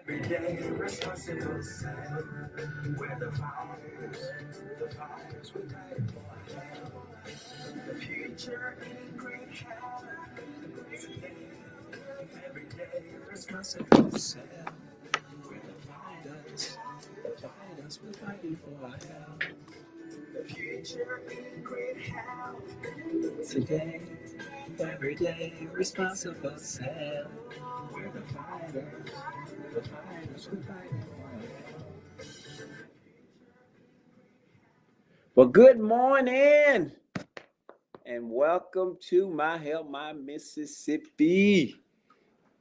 Everyday responsible self. Where the fires we fight for help. The future in great health. Today, everyday responsible self. Where the fighters we're fighting for help. The future in great health. Today, everyday responsible self. We're the fighters we're fighting for. Well, good morning and welcome to My Help My Mississippi,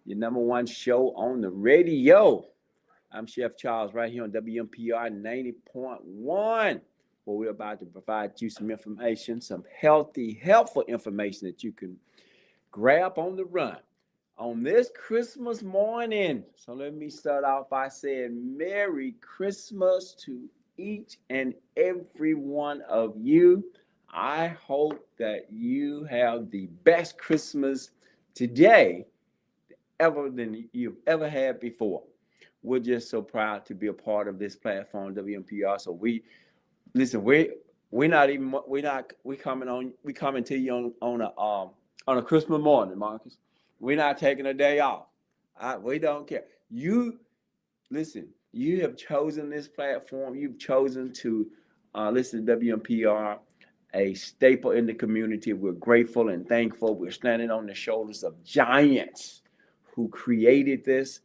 your number one show on the radio. I'm Chef Charles right here on WMPR 90.1, where we're about to provide you some information, some healthy, helpful information that you can grab on the run on this Christmas morning. So let me start off by saying Merry Christmas to each and every one of you. I hope that you have the best Christmas today ever than you've ever had before. We're just so proud to be a part of this platform, WMPR. So we coming to you on a Christmas morning, Marcus. We're not taking a day off. We don't care. You listen. You have chosen this platform. You've chosen to listen to WMPR, a staple in the community. We're grateful and thankful. We're standing on the shoulders of giants who created this.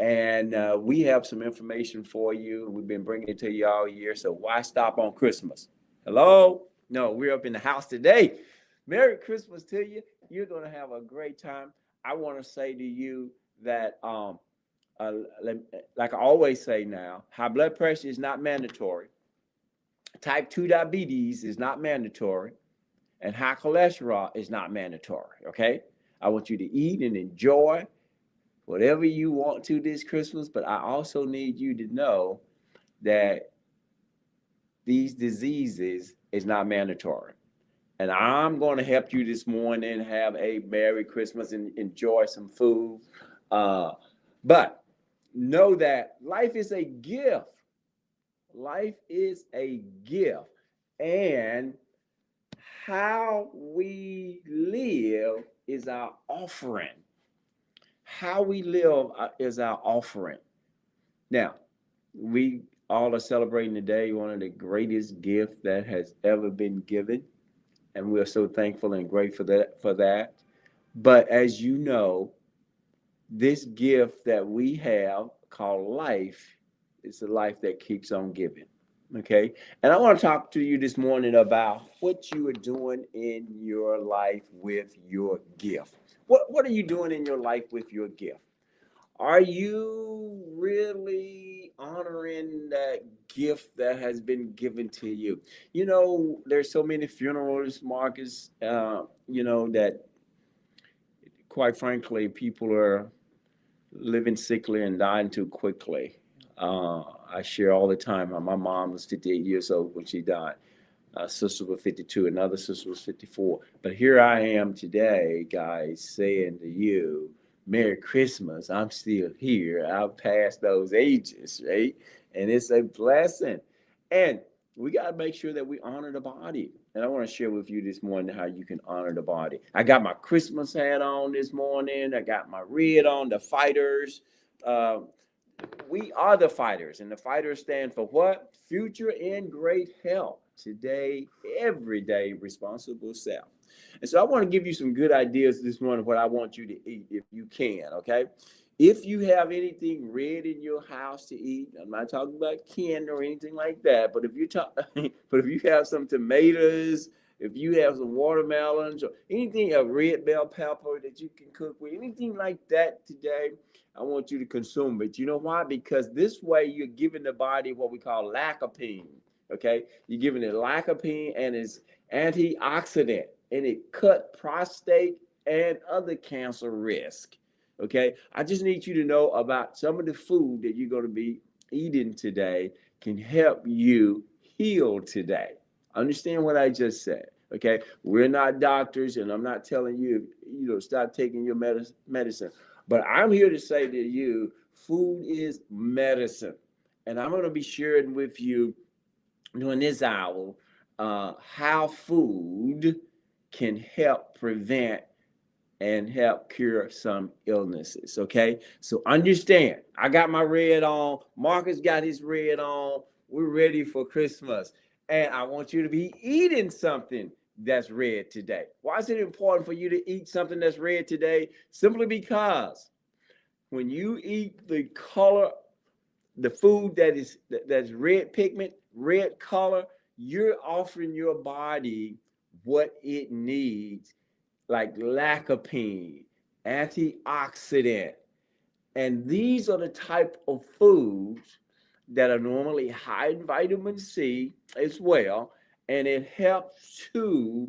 And we have some information for you. We've been bringing it to you all year. So why stop on Christmas? Hello? No, we're up in the house today. Merry Christmas to you. You're going to have a great time. I want to say to you that, like I always say now, high blood pressure is not mandatory. Type 2 diabetes is not mandatory. And high cholesterol is not mandatory, okay? I want you to eat and enjoy whatever you want to this Christmas, but I also need you to know that these diseases is not mandatory. And I'm going to help you this morning have a Merry Christmas and enjoy some food. But know that life is a gift. Life is a gift. And how we live is our offering. How we live is our offering. Now, we all are celebrating today one of the greatest gifts that has ever been given. And we're so thankful and grateful for that. But as you know, this gift that we have called life is the life that keeps on giving. Okay. And I want to talk to you this morning about what you are doing in your life with your gift. What are you doing in your life with your gift? Are you really honoring that gift that has been given to you? You know, there's so many funerals, Marcus, that quite frankly, people are living sickly and dying too quickly. I share all the time how my mom was 58 years old when she died. Sister was 52, another sister was 54. But here I am today, guys, saying to you, Merry Christmas. I'm still here. I've passed those ages, right? And it's a blessing. And we got to make sure that we honor the body. And I want to share with you this morning how you can honor the body. I got my Christmas hat on this morning. I got my red on, the fighters. We are the fighters, and the fighters stand for what? Future in great health. Today, every day, responsible self. And so I want to give you some good ideas this morning, what I want you to eat if you can, okay? If you have anything red in your house to eat, I'm not talking about candy or anything like that, but if you have some tomatoes, if you have some watermelons or anything, a red bell pepper that you can cook with, anything like that today, I want you to consume it. You know why? Because this way you're giving the body what we call lycopene. Okay, you're giving it lycopene and it's antioxidant, and it cut prostate and other cancer risk. Okay, I just need you to know about some of the food that you're going to be eating today can help you heal today. Understand what I just said. Okay, we're not doctors, and I'm not telling you, stop taking your medicine. But I'm here to say to you, Food is medicine. And I'm going to be sharing with you during this hour how food can help prevent and help cure some illnesses. Okay, so understand, I got my red on, Marcus got his red on, we're ready for Christmas, and I want you to be eating something that's red today. Why is it important for you to eat something that's red today? Simply because when you eat the color, the food that's red pigment, red color, you're offering your body what it needs, like lycopene, antioxidant. And these are the type of foods that are normally high in vitamin C as well. And it helps to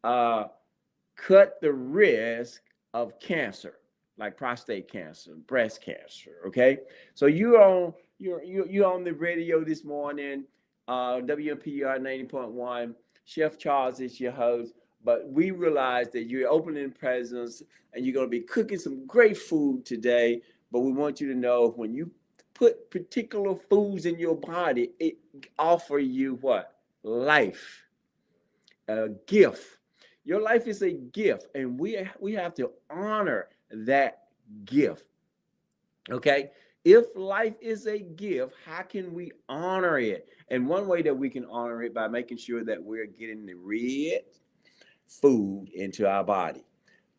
cut the risk of cancer, like prostate cancer, breast cancer. Okay, so you're on the radio this morning, WPR 90.1. Chef Charles is your host, but we realize that you're opening presents and you're going to be cooking some great food today. But we want you to know, when you put particular foods in your body, it offer you what? Life, a gift. Your life is a gift, and we have to honor that gift. Okay? If life is a gift, how can we honor it? And one way that we can honor it by making sure that we're getting the red food into our body.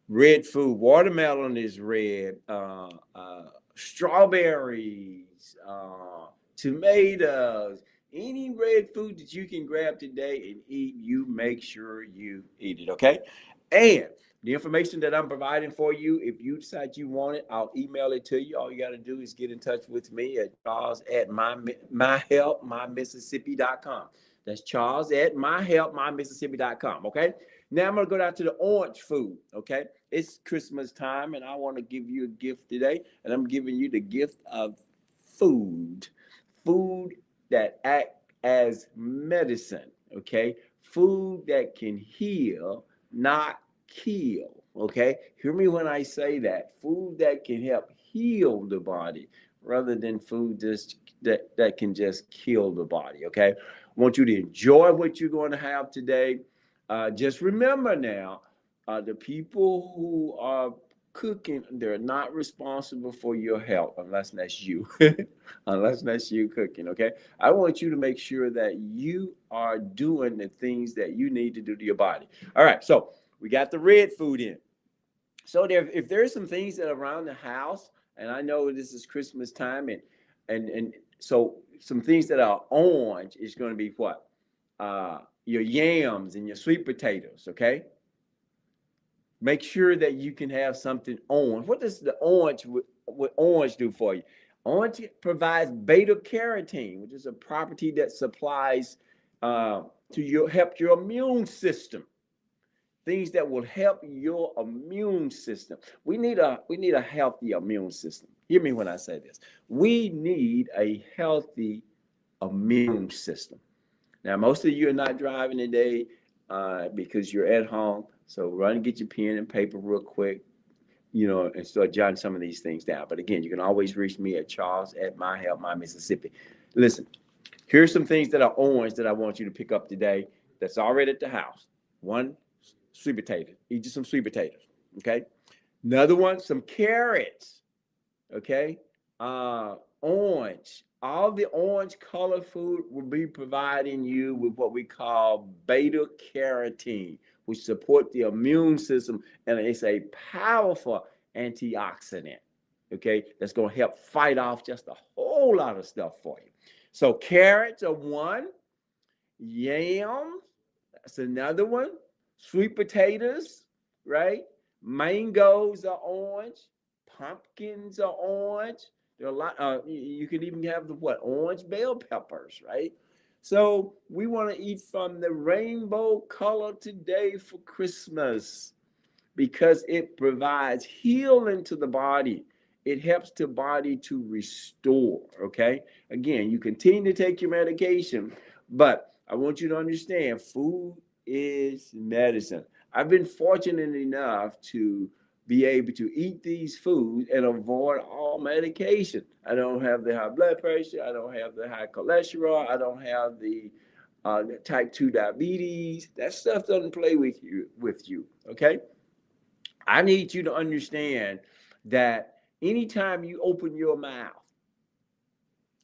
Red food, watermelon is red, strawberries, tomatoes, any red food that you can grab today and eat, you make sure you eat it, okay? And the information that I'm providing for you, if you decide you want it, I'll email it to you. All you got to do is get in touch with me at charles@myhelpmymississippi.com. That's charles@myhelpmymississippi.com, okay? Now I'm going to go down to the orange food, okay? It's Christmas time, and I want to give you a gift today, and I'm giving you the gift of food. Food that act as medicine, okay? Food that can heal, not kill, okay? Hear me when I say that. Food that can help heal the body rather than food just that can just kill the body, okay? I want you to enjoy what you're going to have today. Just remember now, the people who are cooking, they're not responsible for your health unless that's you. Unless that's you cooking, okay? I want you to make sure that you are doing the things that you need to do to your body. All right, so we got the red food in. So if there's some things that are around the house, and I know this is Christmas time, and so some things that are orange is going to be what? Your yams and your sweet potatoes, okay? Make sure that you can have something orange. What does the orange, what orange do for you? Orange provides beta carotene, which is a property that supplies to help your immune system. Things that will help your immune system. We need a healthy immune system. Hear me when I say this. We need a healthy immune system. Now, most of you are not driving today because you're at home. So run and get your pen and paper real quick, and start jotting some of these things down. But again, you can always reach me at charles@myhelpmymississippi. Listen, here's some things that are orange that I want you to pick up today that's already at the house. One, sweet potato. Eat you some sweet potatoes, okay? Another one, some carrots, okay? Orange. All the orange color food will be providing you with what we call beta carotene, which support the immune system, and it's a powerful antioxidant, okay? That's going to help fight off just a whole lot of stuff for you. So carrots are one, yams, that's another one, sweet potatoes, right? Mangoes are orange, pumpkins are orange. There are a lot. You can even have the orange bell peppers, right? So we want to eat from the rainbow color today for Christmas because it provides healing to the body. It helps the body to restore, okay? Again, you continue to take your medication, but I want you to understand food is medicine. I've been fortunate enough to be able to eat these foods and avoid all medication. I don't have the high blood pressure. I don't have the high cholesterol. I don't have the type 2 diabetes. That stuff doesn't play with you. Okay. I need you to understand that anytime you open your mouth,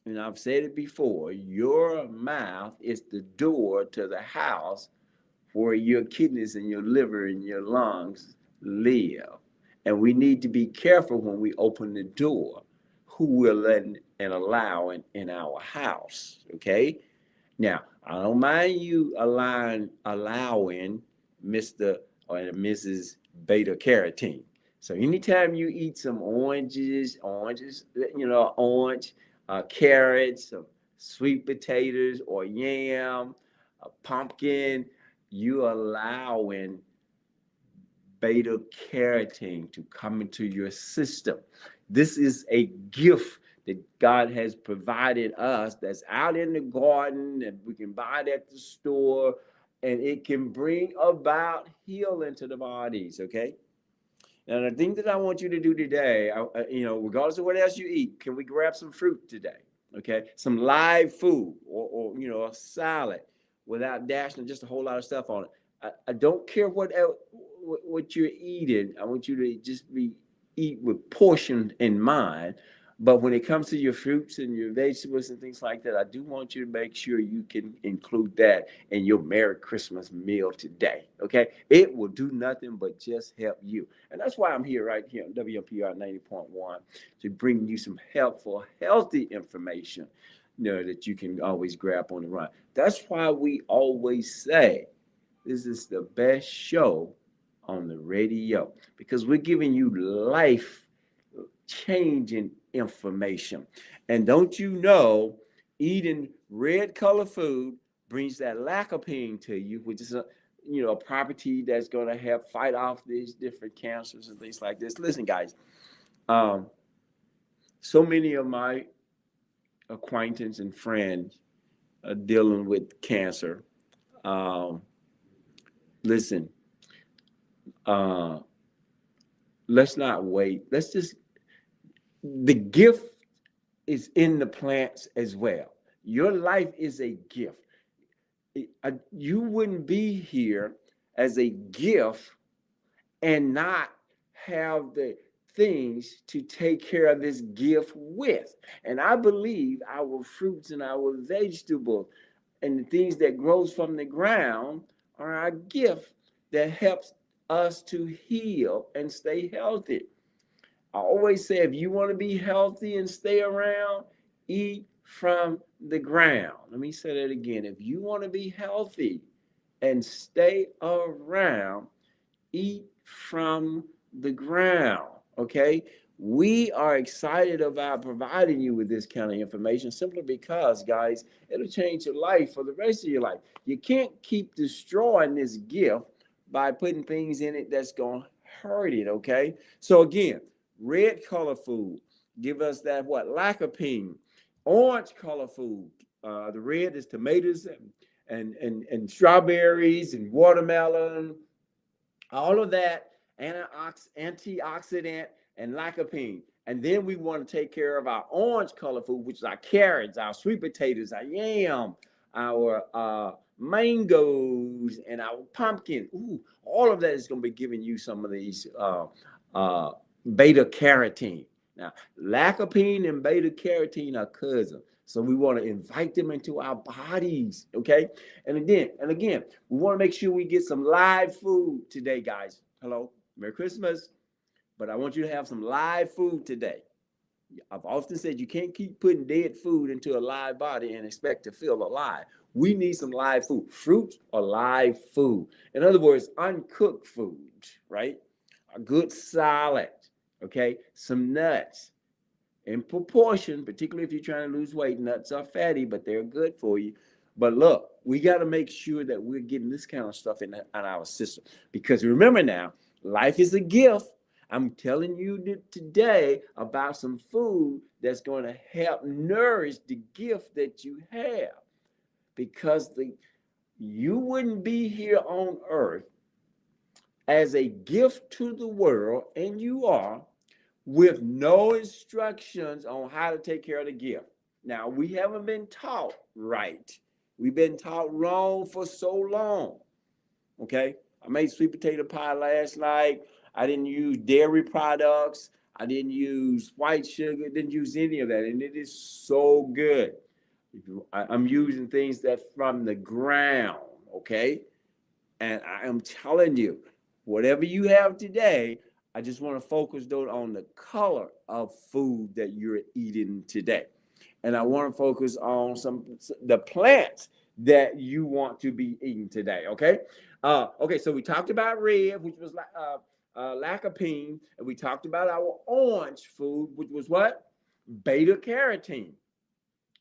and I've said it before, your mouth is the door to the house where your kidneys and your liver and your lungs live. And we need to be careful when we open the door who we're letting and allowing in our house. Okay. Now, I don't mind you allowing Mr. or Mrs. Beta carotene. So anytime you eat some oranges, orange, carrots, some sweet potatoes or yam, a pumpkin, you allowing beta carotene to come into your system. This is a gift that God has provided us that's out in the garden, and we can buy it at the store, and it can bring about healing to the bodies, okay? And the thing that I want you to do today, regardless of what else you eat, can we grab some fruit today? Okay, some live food or a salad without dashing just a whole lot of stuff on it. I don't care what you're eating. I want you to just eat with portion in mind. But when it comes to your fruits and your vegetables and things like that, I do want you to make sure you can include that in your Merry Christmas meal today, okay? It will do nothing but just help you. And that's why I'm here right here on WMPR 90.1 to bring you some helpful, healthy information, that you can always grab on the run. That's why we always say this is the best show on the radio, because we're giving you life-changing information. And don't you know, eating red color food brings that lycopene to you, which is a property that's going to help fight off these different cancers and things like this. Listen, guys, so many of my acquaintances and friends are dealing with cancer. Listen, let's not wait. The gift is in the plants as well. Your life is a gift. You wouldn't be here as a gift and not have the things to take care of this gift with. And I believe our fruits and our vegetables and the things that grows from the ground are our gift that helps us to heal and stay healthy. I always say, if you want to be healthy and stay around, eat from the ground. Let me say that again. If you want to be healthy and stay around, eat from the ground. Okay? We are excited about providing you with this kind of information simply because, guys, it'll change your life for the rest of your life. You can't keep destroying this gift by putting things in it that's going to hurt it, okay? So again, red color food, give us that lycopene. Orange color food, the red is tomatoes and strawberries and watermelon, all of that antioxidant and lycopene. And then we want to take care of our orange color food, which is our carrots, our sweet potatoes, our yam, our mangoes, and our pumpkin. Ooh, all of that is going to be giving you some of these beta carotene. Now, lycopene and beta carotene are cousins. So we want to invite them into our bodies, okay? And again, we want to make sure we get some live food today, guys. Hello, Merry Christmas. But I want you to have some live food today. I've often said you can't keep putting dead food into a live body and expect to feel alive. We need some live food. Fruits are live food. In other words, uncooked food, right? A good salad, okay? Some nuts. In proportion, particularly if you're trying to lose weight, nuts are fatty, but they're good for you. But look, we got to make sure that we're getting this kind of stuff in our system. Because remember now, life is a gift. I'm telling you today about some food that's going to help nourish the gift that you have. Because you wouldn't be here on earth as a gift to the world, and you are, with no instructions on how to take care of the gift. Now, we haven't been taught right. We've been taught wrong for so long. Okay? I made sweet potato pie last night. I didn't use dairy products. I didn't use white sugar. Didn't use any of that. And it is so good. I'm using things that's from the ground. Okay? And I am telling you, whatever you have today, I just want to focus though on the color of food that you're eating today. And I want to focus on the plants that you want to be eating today. Okay. Okay. So we talked about red, which was lycopene, and we talked about our orange food, which was what? Beta carotene.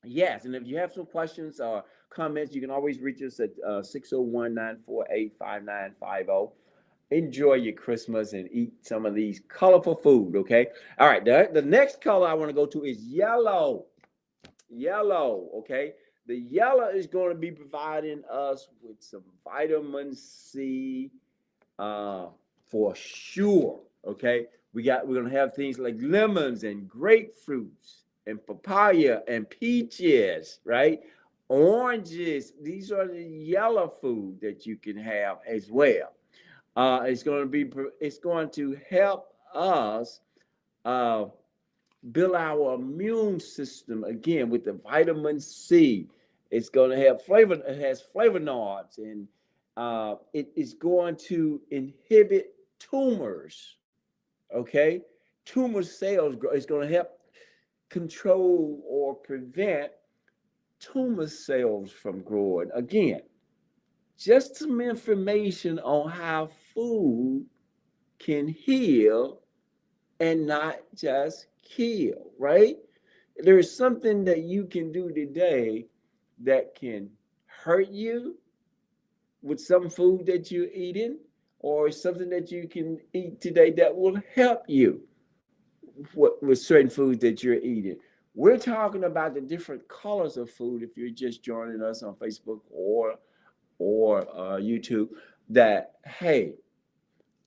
Yes. And if you have some questions or comments, you can always reach us at 601-948-5950. Enjoy your Christmas and eat some of these colorful food. Okay. All right. The next color I want to go to is yellow. Yellow. Okay. The yellow is going to be providing us with some vitamin C for sure. Okay. We're going to have things like lemons and grapefruits and papaya and peaches, right? Oranges. These are the yellow food that you can have as well. It's going to help us build our immune system again with the vitamin C. It's going to have it has flavonoids, and it is going to inhibit tumors. Okay, tumor cells grow. It's going to help control or prevent tumor cells from growing. Again, just some information on how food can heal and not just kill, right? There's something that you can do today that can hurt you with some food that you're eating, or something that you can eat today that will help you with certain foods that you're eating. We're talking about the different colors of food if you're just joining us on Facebook or YouTube, that, hey,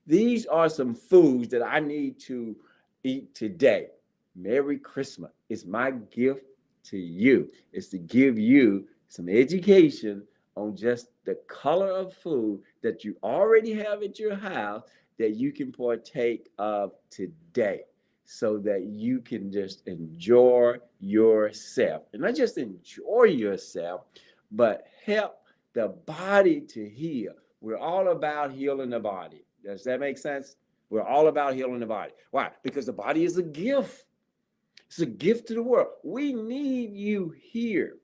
these are some foods that I need to eat today. Merry Christmas. It's my gift to you. It's to give you some education on just the color of food that you already have at your house that you can partake of today, so that you can just enjoy yourself. And not just enjoy yourself, but help the body to heal. We're all about healing the body. Does that make sense? We're all about healing the body. Why? Because the body is a gift. It's a gift to the world. We need you here,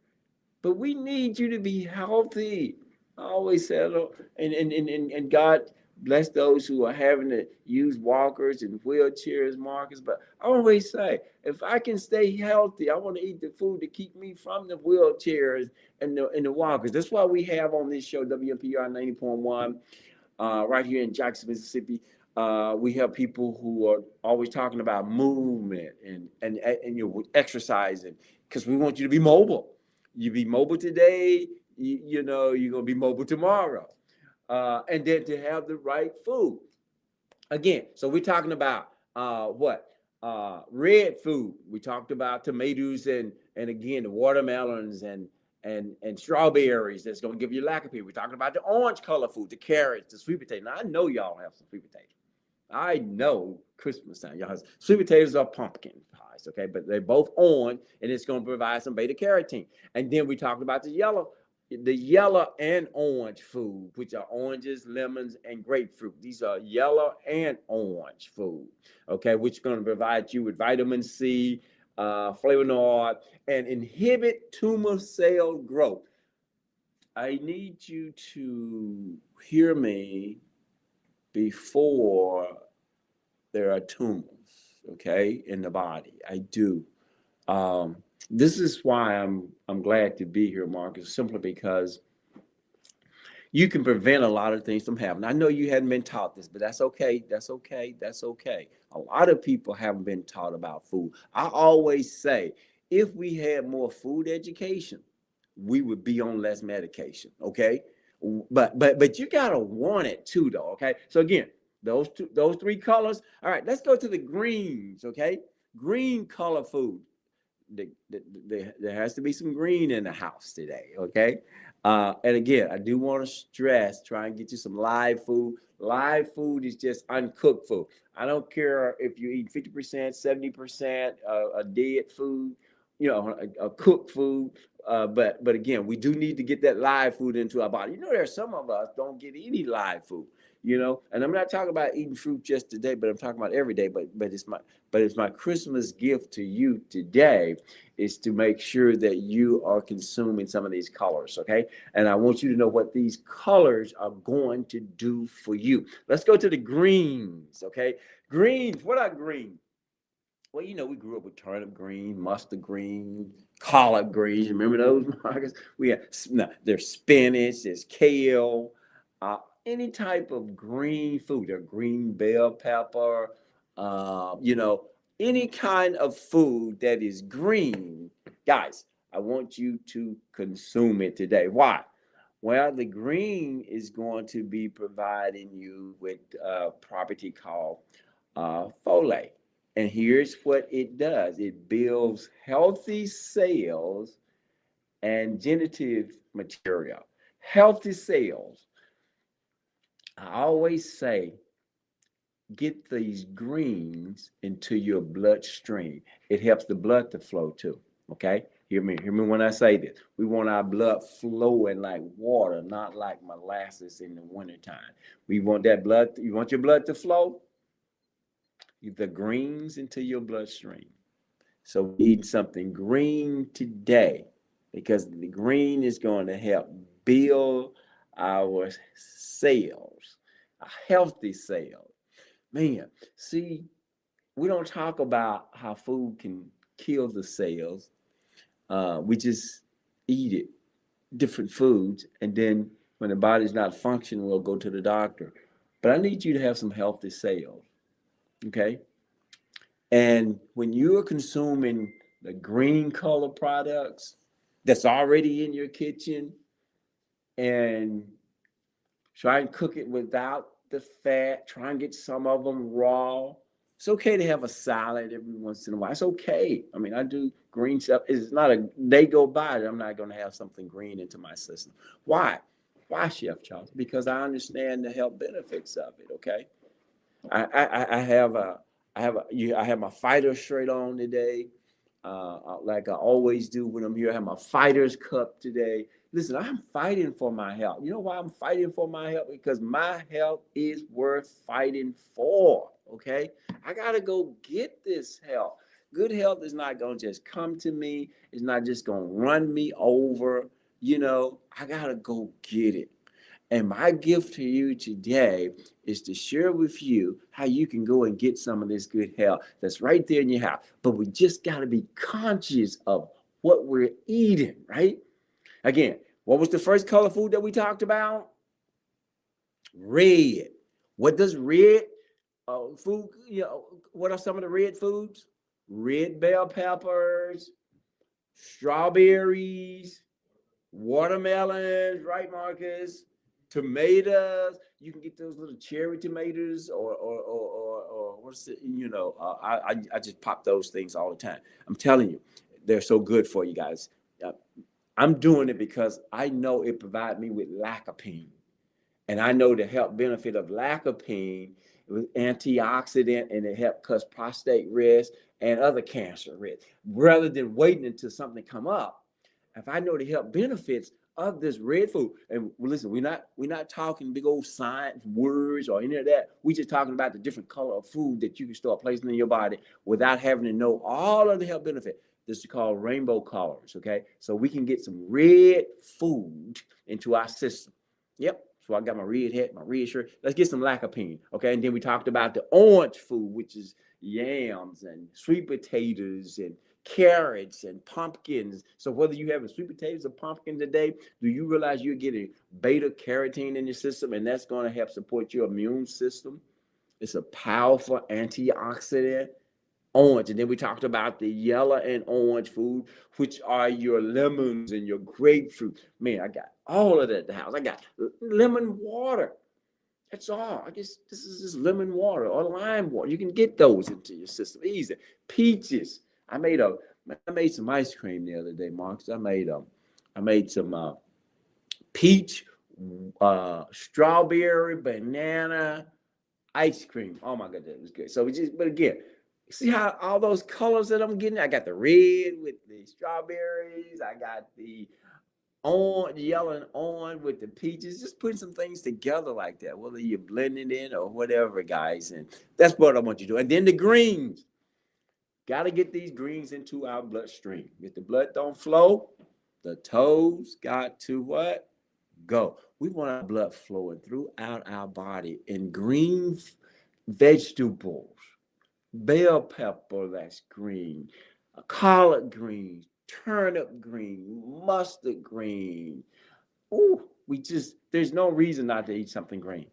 but we need you to be healthy. I always say, and God bless those who are having to use walkers and wheelchairs, Marcus. But I always say, if I can stay healthy, I want to eat the food to keep me from the wheelchairs and the walkers. That's why we have on this show, WMPR 90.1, right here in Jackson, Mississippi. We have people who are always talking about movement and exercising, because we want you to be mobile. You be mobile today, you're going to be mobile tomorrow. And then to have the right food. Again, so we're talking about red food. We talked about tomatoes and again, the watermelons and strawberries that's going to give you lycopene. We're talking about the orange color food, the carrots, the sweet potato. Now, I know y'all have some sweet potatoes. I know Christmas time, y'all have sweet potatoes or pumpkin pies, okay? But they're both orange, and it's going to provide some beta carotene. And then we talked about the yellow and orange food, which are oranges, lemons, and grapefruit. These are yellow and orange food, okay, which is going to provide you with vitamin C, flavonoid, and inhibit tumor cell growth. I need you to hear me before there are tumors, okay, in the body. I do. This is why I'm glad to be here, Marcus, simply because you can prevent a lot of things from happening. I know you hadn't been taught this, but that's okay. That's okay. That's okay. A lot of people haven't been taught about food. I always say, if we had more food education, we would be on less medication, okay? But you gotta want it too, though, okay? So again, those three colors. All right, let's go to the greens, okay? Green color food. There has to be some green in the house today, okay? And again, I do want to stress, try and get you some live food. Live food is just uncooked food. I don't care if you eat 50%, 70% a dead food, a cooked food. But again, we do need to get that live food into our body. There's some of us don't get any live food. And I'm not talking about eating fruit just today, but I'm talking about every day. But it's my Christmas gift to you today is to make sure that you are consuming some of these colors, okay? And I want you to know what these colors are going to do for you. Let's go to the greens, okay? Greens, what are greens? Well, we grew up with turnip green, mustard green, collard greens. Remember those, Marcus? There's spinach, there's kale, any type of green food, or green bell pepper, any kind of food that is green. Guys, I want you to consume it today. Why? Well, the green is going to be providing you with a property called folate. And here's what it does. It builds healthy cells and genetic material. Healthy cells. I always say, get these greens into your bloodstream. It helps the blood to flow too, okay? Hear me when I say this. We want our blood flowing like water, not like molasses in the wintertime. We want that blood, you want your blood to flow? The greens into your bloodstream. So we need something green today, because the green is going to help build our cells, a healthy cell. Man, see, we don't talk about how food can kill the cells. We just eat it, different foods, and then when the body's not functioning, we'll go to the doctor. But I need you to have some healthy cells. Okay. And when you're consuming the green color products that's already in your kitchen, and try and cook it without the fat, try and get some of them raw. It's okay to have a salad every once in a while. It's okay. I mean, I do green stuff. It's not a day go by that I'm not going to have something green into my system. Why? Why, Chef Charles? Because I understand the health benefits of it. Okay. I have my fighter shirt on today, like I always do when I'm here. I have my fighter's cup today. Listen, I'm fighting for my health. You know why I'm fighting for my health? Because my health is worth fighting for. Okay, I gotta go get this health. Good health is not gonna just come to me. It's not just gonna run me over. I gotta go get it. And my gift to you today is to share with you how you can go and get some of this good health that's right there in your house. But we just got to be conscious of what we're eating, right? Again, what was the first color food that we talked about? Red. What does red food, what are some of the red foods? Red bell peppers, strawberries, watermelons, right, Marcus? Tomatoes. You can get those little cherry tomatoes, or what's it? I just pop those things all the time. I'm telling you, they're so good for you guys. I'm doing it because I know it provides me with lycopene, and I know the health benefit of lycopene with antioxidant, and it helps cause prostate risk and other cancer risk. Rather than waiting until something come up, if I know the health benefits of this red food, and listen, we're not talking big old science words or any of that. We're just talking about the different color of food that you can start placing in your body without having to know all of the health benefit. This is called rainbow colors. Okay, so we can get some red food into our system. Yep. So I got my red hat, my red shirt. Let's get some lycopene. Okay, and then we talked about the orange food, which is yams and sweet potatoes and carrots and pumpkins. So whether you have sweet potatoes or pumpkin today, do you realize you're getting beta carotene in your system, and that's going to help support your immune system? It's a powerful antioxidant. Orange. And then we talked about the yellow and orange food, which are your lemons and your grapefruit. Man, I got all of that at the house. I got lemon water. That's all. I guess this is just lemon water or lime water. You can get those into your system easy. Peaches. I made some ice cream the other day, Marcus. I made some peach, strawberry, banana ice cream. Oh my god, that was good. But again, see how all those colors that I'm getting? I got the red with the strawberries. I got the on yellow and on with the peaches, just putting some things together like that, whether you're blending in or whatever, guys. And that's what I want you to do. And then the greens. Got to get these greens into our bloodstream. If the blood don't flow, the toes got to what? Go. We want our blood flowing throughout our body. And green vegetables, bell pepper, that's green, collard greens, turnip green, mustard green. Ooh, there's no reason not to eat something green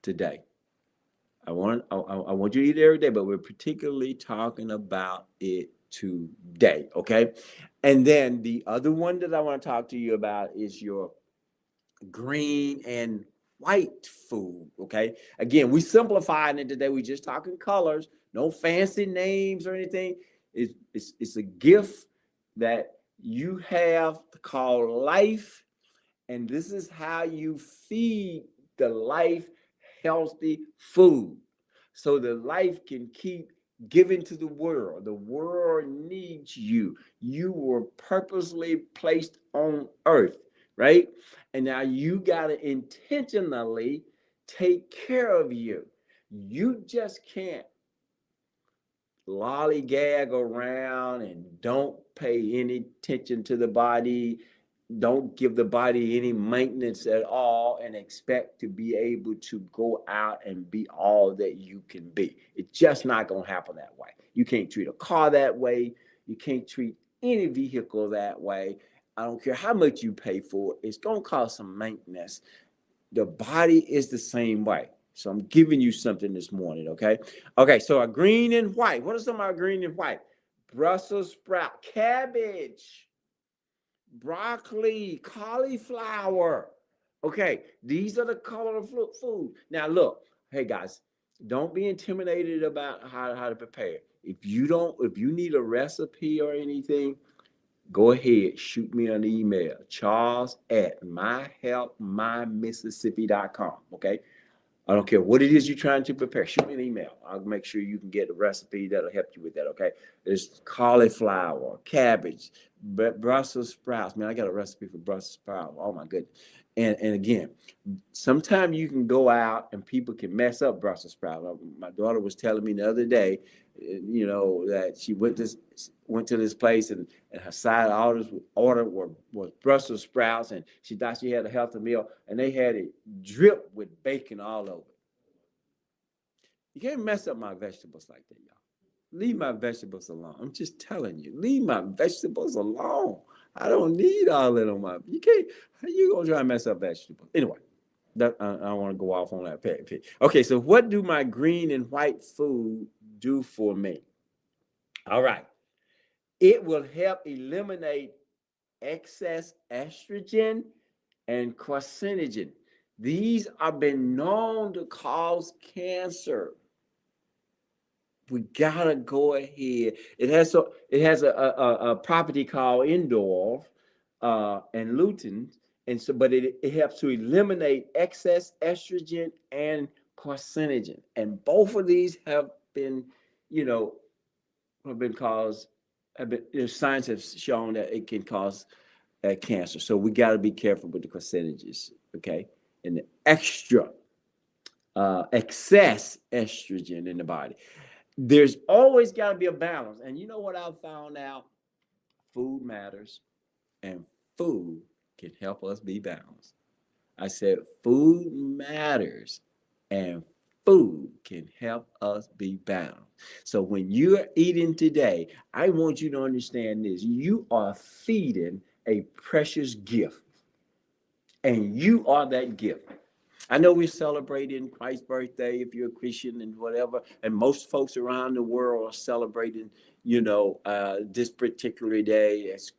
today. I want you to eat it every day, but we're particularly talking about it today, okay? And then the other one that I want to talk to you about is your green and white food, okay? Again, we simplified it today. We just talking colors, no fancy names or anything. It's a gift that you have called life, and this is how you feed the life healthy food so the life can keep giving to the world. The world needs you. You were purposely placed on earth, right? And now you got to intentionally take care of you. You just can't lollygag around and don't pay any attention to the body, don't give the body any maintenance at all, and expect to be able to go out and be all that you can be. It's just not going to happen that way. You can't treat a car that way. You can't treat any vehicle that way. I don't care how much you pay for it. It's going to cost some maintenance. The body is the same way. So I'm giving you something this morning, okay? Okay, so a green and white. What are some of our green and white? Brussels sprout, cabbage, broccoli, cauliflower. Okay, these are the colorful food. Now look, hey guys, don't be intimidated about how to prepare. If you need a recipe or anything, go ahead, shoot me an email, charles@myhelpmymississippi.com, okay? I don't care what it is you're trying to prepare. Shoot me an email. I'll make sure you can get a recipe that'll help you with that, okay? There's cauliflower, cabbage, Brussels sprouts. Man, I got a recipe for Brussels sprouts. Oh, my goodness. And again, sometimes you can go out and people can mess up Brussels sprouts. My daughter was telling me the other day, that she went to this place and her side order was Brussels sprouts, and she thought she had a healthy meal, and they had it drip with bacon all over it. You can't mess up my vegetables like that, y'all. Leave my vegetables alone. I'm just telling you, leave my vegetables alone. I don't need all that on my. You can't. How you gonna try and mess up vegetables? Anyway, I don't want to go off on that page. Okay, so what do my green and white food do for me? All right. It will help eliminate excess estrogen and carcinogen. These have been known to cause cancer. We gotta go ahead. It has a property called indole and lutein, but it helps to eliminate excess estrogen and carcinogen. And both of these have been, science has shown that it can cause cancer. So we got to be careful with the carcinogens, okay? And the excess estrogen in the body. There's always got to be a balance. And you know what I've found out? Food matters, and food can help us be balanced. I said food matters, and food can help us be balanced. So when you're eating today, I want you to understand this. You are feeding a precious gift, and you are that gift. I know we're celebrating Christ's birthday if you're a Christian and whatever, and most folks around the world are celebrating, this particular day as,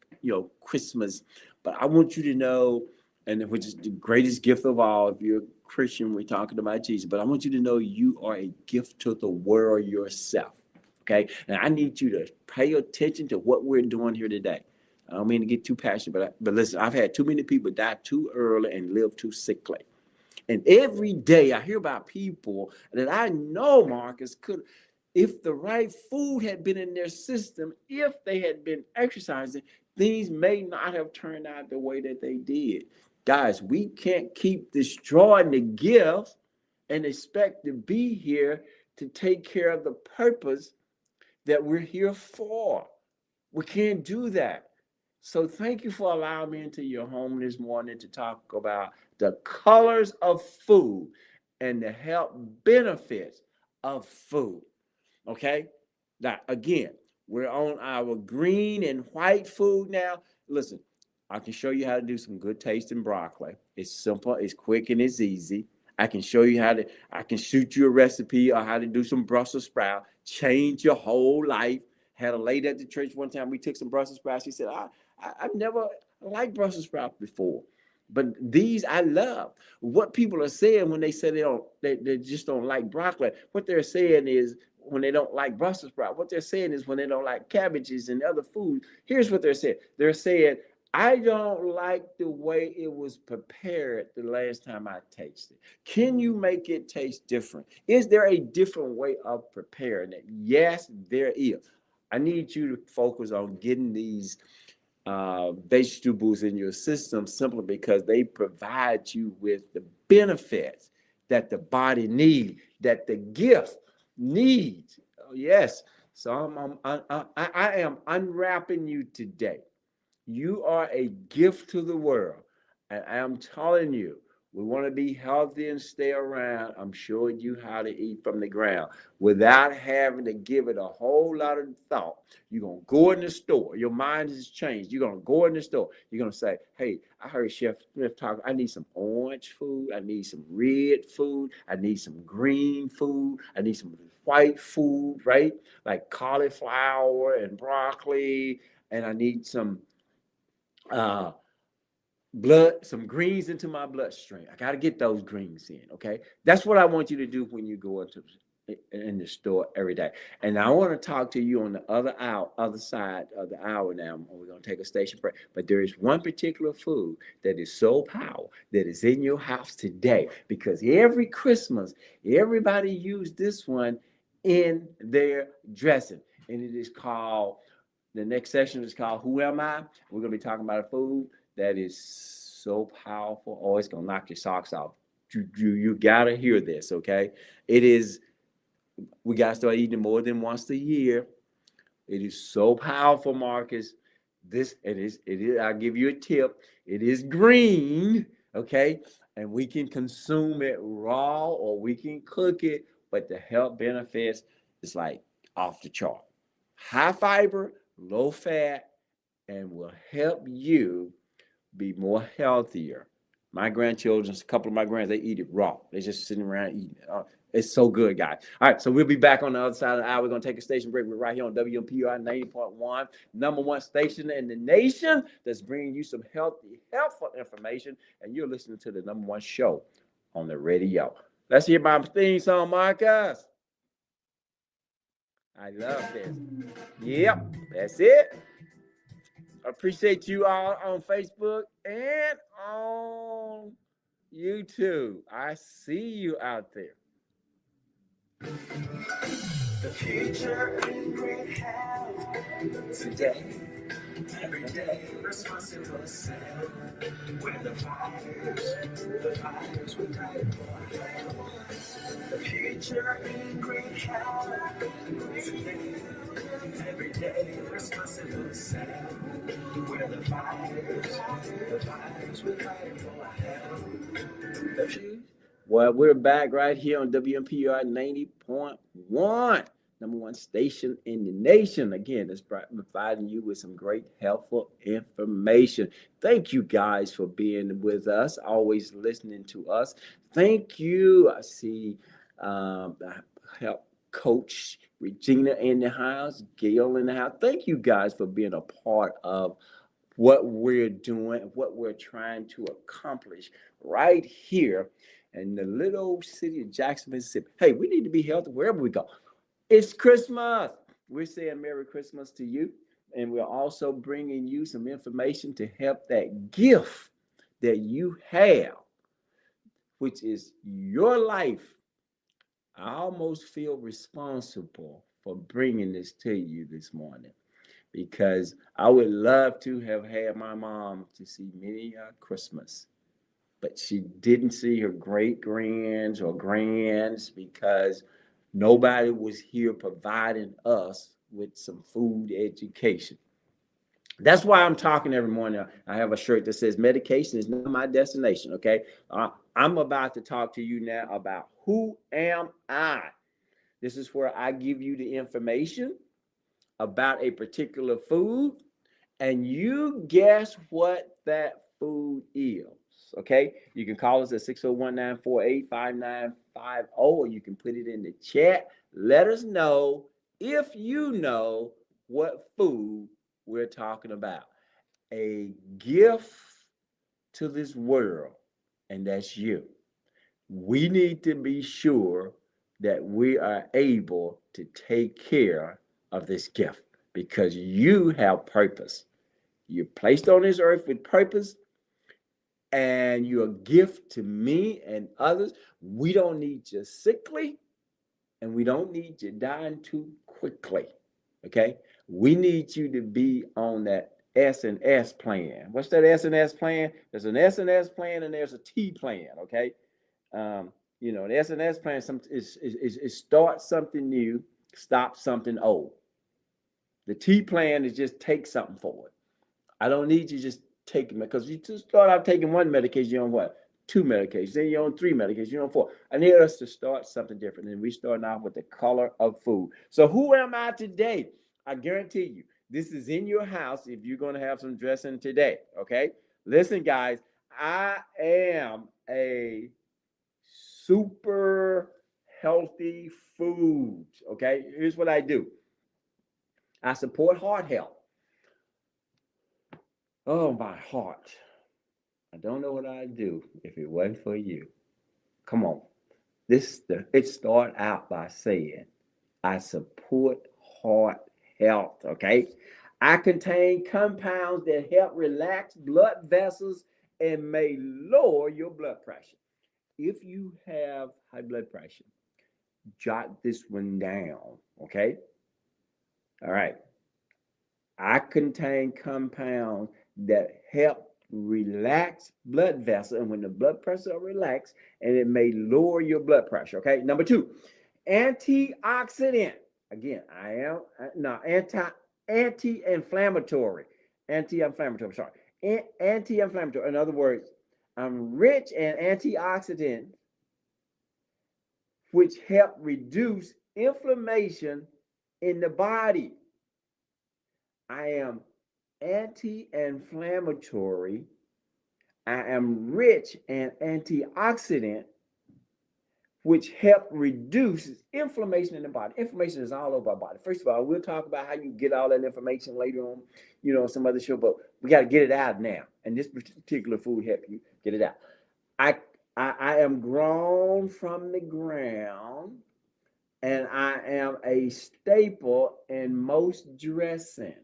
Christmas. But I want you to know, and which is the greatest gift of all, if you're a Christian, we're talking about Jesus, but I want you to know you are a gift to the world yourself. Okay. And I need you to pay attention to what we're doing here today. I don't mean to get too passionate, but listen, I've had too many people die too early and live too sickly. And every day I hear about people that I know, Marcus, could, if the right food had been in their system, if they had been exercising, things may not have turned out the way that they did. Guys, we can't keep destroying the gifts and expect to be here to take care of the purpose that we're here for. We can't do that. So thank you for allowing me into your home this morning to talk about the colors of food and the health benefits of food. Okay? Now, again, we're on our green and white food now. Listen, I can show you how to do some good tasting broccoli. It's simple, it's quick, and it's easy. I can show you I can shoot you a recipe on how to do some Brussels sprout, change your whole life. Had a lady at the church one time, we took some Brussels sprouts. She said, I've never liked Brussels sprouts before, but these I love. What people are saying when they say they just don't like broccoli, what they're saying is when they don't like Brussels sprouts, what they're saying is when they don't like cabbages and other food. Here's what they're saying. They're saying, I don't like the way it was prepared the last time I tasted. Can you make it taste different? Is there a different way of preparing it? Yes, there is. I need you to focus on getting these vegetables in your system simply because they provide you with the benefits that the body needs, that the gift needs. Oh, yes. So I am unwrapping you today. You are a gift to the world. And I'm telling you, we want to be healthy and stay around. I'm showing you how to eat from the ground without having to give it a whole lot of thought. You're going to go in the store. Your mind has changed. You're going to go in the store. You're going to say, hey, I heard Chef Smith talk. I need some orange food. I need some red food. I need some green food. I need some white food, right? Like cauliflower and broccoli. And I need some some greens into my bloodstream. I got to get those greens in. Okay. That's what I want you to do when you go in the store every day. And I want to talk to you on the other side of the hour now. We're going to take a station break. But there is one particular food that is so powerful that is in your house today because every Christmas, everybody used this one in their dressing. And it is called, the next session is called Who Am I? We're going to be talking about a food that is so powerful. Oh, it's going to knock your socks off. You got to hear this, okay? We got to start eating more than once a year. It is so powerful, Marcus. It is, I'll give you a tip. It is green, okay? And we can consume it raw or we can cook it, but the health benefits is like off the chart. High fiber, low fat, and will help you be more healthier. My grandchildren, a couple of my grands, they eat it raw. They're just sitting around eating it. It's so good, guys. All right, so we'll be back on the other side of the hour. We're going to take a station break. We're right here on WMPR 90.1, number one station in the nation that's bringing you some helpful information, and you're listening to the number one show on the radio. Let's hear my theme song, Marcus. I love this. Yep, that's it. I appreciate you all on Facebook and on YouTube. I see you out there. The future in great health today. Every day, responsible self. When the fires will die for health. The future in great health today. Every day, responsible self. Where the fires will die for health. The future. Well, we're back right here on WMPR 90.1, number one station in the nation. Again, it's providing you with some great helpful information. Thank you guys for being with us, always listening to us. Thank you. I see help Coach Regina in the house, Gail in the house. Thank you guys for being a part of what we're doing, what we're trying to accomplish right here. in the little old city of Jackson, Mississippi. Hey, we need to be healthy wherever we go. It's Christmas. We're saying Merry Christmas to you. And we're also bringing you some information to help that gift that you have, which is your life. I almost feel responsible for bringing this to you this morning because I would love to have had my mom to see many Christmas, but she didn't see her great grands or grands because nobody was here providing us with some food education. That's why I'm talking every morning. I have a shirt that says medication is not my destination. Okay. I'm about to talk to you now about who am I? This is where I give you the information about a particular food and you guess what that food is. Okay. You can call us at 601-948-5950 or you can put it in the chat. Let us know if you know what food we're talking about. A gift to this world, and that's you. We need to be sure that we are able to take care of this gift because you have purpose. You're placed on this earth with purpose, and you're a gift to me and others. We don't need you sickly, and we don't need you dying too quickly. Okay? We need you to be on that S&S plan. What's that S&S plan? There's an S&S plan and there's a T plan. Okay? The S&S plan is start something new, stop something old. The T plan is just take something forward. I don't need you just taking it because you just start out taking one medication, you're on what? 2 medications, then you're on 3 medications, you're on 4. I need us to start something different. And we start off with the color of food. So who am I today? I guarantee you, this is in your house if you're going to have some dressing today. Okay. Listen, guys, I am a super healthy food. Okay. Here's what I do. I support heart health. Oh, my heart. I don't know what I'd do if it wasn't for you. Come on. It started out by saying, I support heart health, okay? I contain compounds that help relax blood vessels and may lower your blood pressure. If you have high blood pressure, jot this one down, okay? All right. I contain compounds that help relax blood vessel, and when the blood pressure relax, and it may lower your blood pressure. Okay. Number 2, antioxidant. Again, I am anti-inflammatory. Sorry, anti-inflammatory. In other words, I'm rich in antioxidants, which help reduce inflammation in the body. I am anti-inflammatory. I am rich in antioxidant, which help reduce inflammation in the body. Inflammation is all over our body. First of all, we'll talk about how you get all that information later on, some other show, but we got to get it out now. And this particular food help you get it out. I am grown from the ground, and I am a staple in most dressing.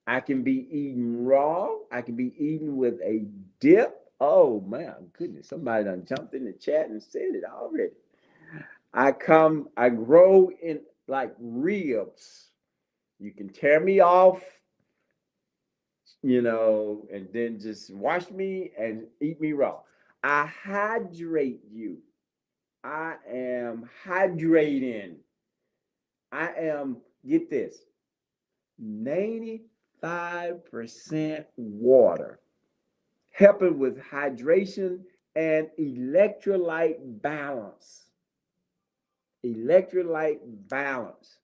I can be eaten raw. I can be eaten with a dip. Oh my goodness, somebody done jumped in the chat and said it already. I grow in like ribs. You can tear me off, and then just wash me and eat me raw. I hydrate you. I am hydrating. I am, get this, 95% water, helping with hydration and electrolyte balance. Electrolyte balance.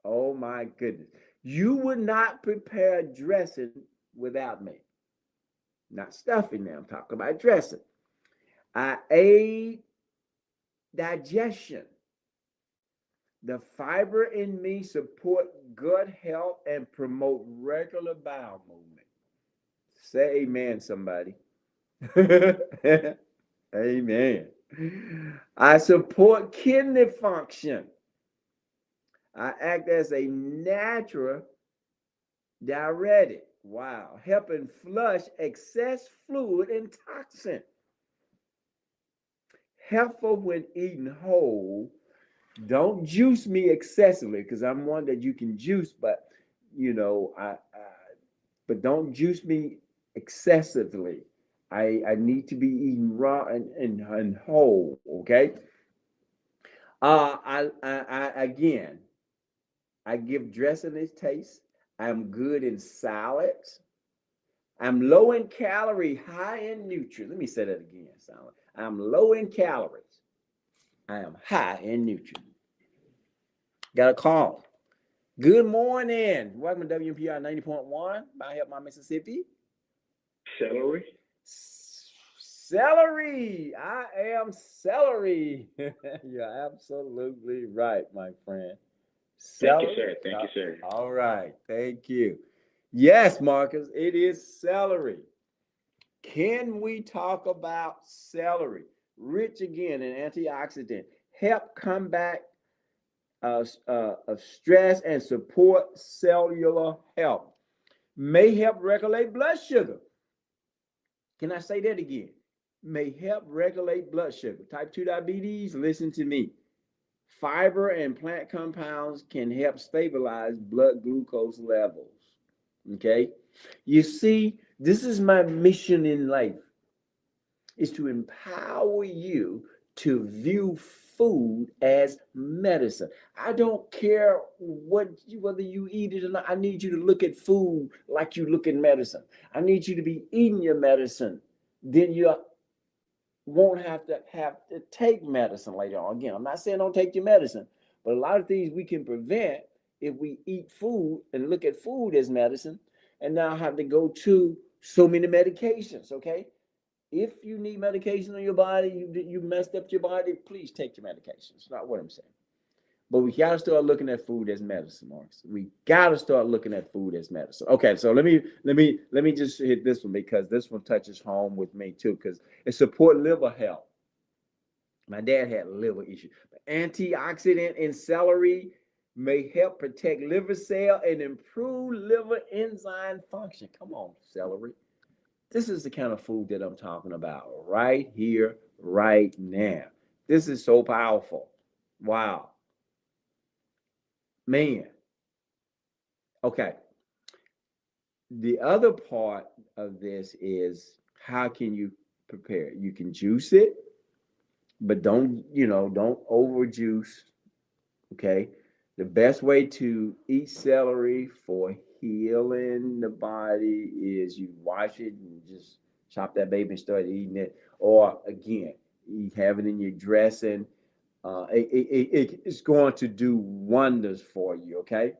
Oh my goodness. You would not prepare dressing without me. Not stuffing now, I'm talking about dressing. I aid digestion. The fiber in me support gut health and promote regular bowel movement. Say amen, somebody. Amen. I support kidney function. I act as a natural diuretic. Wow. Helping flush excess fluid and toxin. Helpful when eating whole. Don't juice me excessively because I'm one that you can juice, but but don't juice me excessively. I need to be eaten raw and whole. Okay. I again, I give dressing its taste. I'm good in salads. I'm low in calorie, high in nutrients. Let me say that again, salad. I'm low in calories. I am high in nutrients. Got a call. Good morning. Welcome to WMPR 90.1. My help, my Mississippi. Celery. Celery. I am celery. You're absolutely right, my friend. Thank you, sir. Thank you, sir. All right. Thank you. Yes, Marcus, it is celery. Can we talk about celery? Rich again in antioxidant, help combat of stress and support cellular health. May help regulate blood sugar. Can I say that again? May help regulate blood sugar. Type 2 diabetes, listen to me. Fiber and plant compounds can help stabilize blood glucose levels. Okay? You see, this is my mission in life, is to empower you to view food as medicine. I don't care whether you eat it or not. I need you to look at food like you look at medicine. I need you to be eating your medicine. Then you won't have to take medicine later on. Again, I'm not saying don't take your medicine, but a lot of things we can prevent if we eat food and look at food as medicine and now have to go to so many medications, okay? If you need medication on your body, you messed up your body, please take your medication. It's not what I'm saying. But we got to start looking at food as medicine, Marcus. We got to start looking at food as medicine. Okay, so let me just hit this one because this one touches home with me too, because it supports liver health. My dad had liver issues. Antioxidant in celery may help protect liver cell and improve liver enzyme function. Come on, celery. This is the kind of food that I'm talking about right here, right now. This is so powerful. Wow. Man. Okay. The other part of this is how can you prepare it? You can juice it, but don't over juice. Okay. The best way to eat celery for healing the body is you wash it and just chop that baby and start eating it. Or again, you have it in your dressing. It's going to do wonders for you. Okay.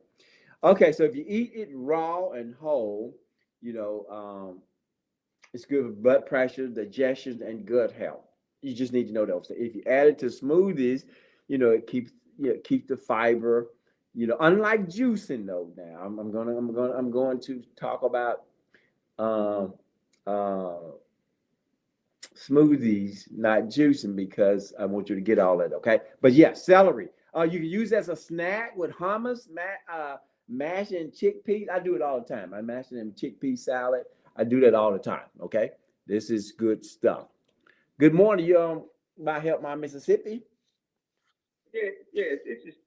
Okay. So if you eat it raw and whole, it's good for blood pressure, digestion, and gut health. You just need to know those. If you add it to smoothies, it keeps the fiber. Unlike juicing though. Now I'm going to talk about um, uh, smoothies, not juicing, because I want you to get all that. Okay, but yeah, celery. You can use as a snack with hummus, mash and chickpeas. I do it all the time. I mash it in chickpea salad. I do that all the time. Okay, this is good stuff. Good morning, you my help, my Mississippi. Yeah. It's just.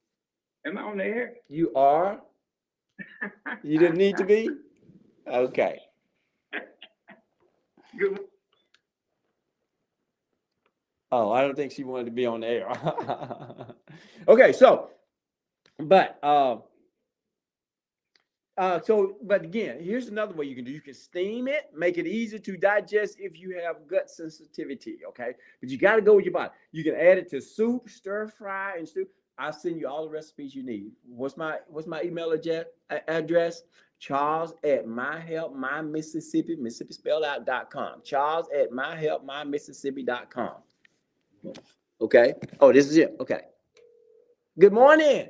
Am I on the air? You are. You didn't need to be. Okay. Good. Oh, I don't think she wanted to be on the air. Okay, so, but but again, here's another way you can do. You can steam it, make it easier to digest if you have gut sensitivity. Okay, but you got to go with your body. You can add it to soup, stir fry, and stew. I'll send you all the recipes you need. What's my email address? Charles at Mississippi spelled out.com. Charles at myhelpmymississippi.com. Okay. Oh, this is it. Okay. Good morning.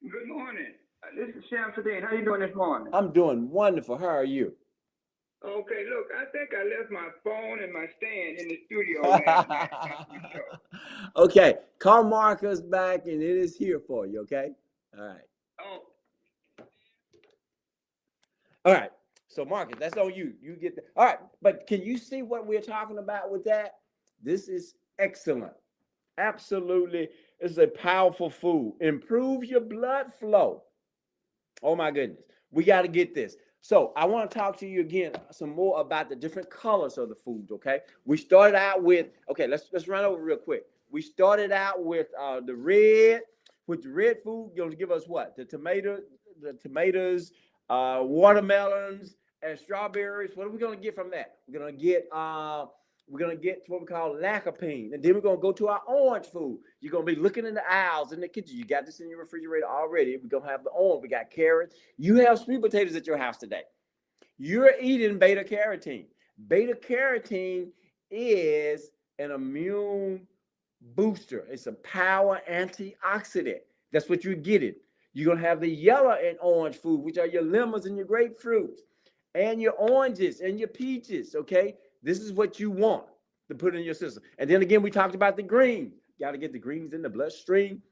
Good morning. This is Sam today. How you doing this morning? I'm doing wonderful. How are you? Okay, look, I think I left my phone and my stand in the studio last night after the show. Okay, call Marcus back and it is here for you, okay? All right. Oh, All right. So Marcus, that's on you. You get the all right, but can you see what we're talking about with that? This is excellent. Absolutely. It's a powerful food. Improves your blood flow. Oh my goodness. We got to get this. So I want to talk to you again some more about the different colors of the foods. Okay. We started out with, okay, let's run over real quick. We started out with the red, with the red food, going to give us what? The tomatoes, watermelons, and strawberries. What are we going to get from that? We're gonna get what we call lycopene, and then we're gonna go to our orange food. You're gonna be looking in the aisles in the kitchen. You got this in your refrigerator already. We're gonna have the orange. We got carrots. You have sweet potatoes at your house today. You're eating beta carotene. Beta carotene is an immune booster. It's a power antioxidant. That's what you're getting. You're gonna have the yellow and orange food, which are your lemons and your grapefruits, and your oranges and your peaches. Okay. This is what you want to put in your system. And then again, we talked about the greens. Got to get the greens in the bloodstream.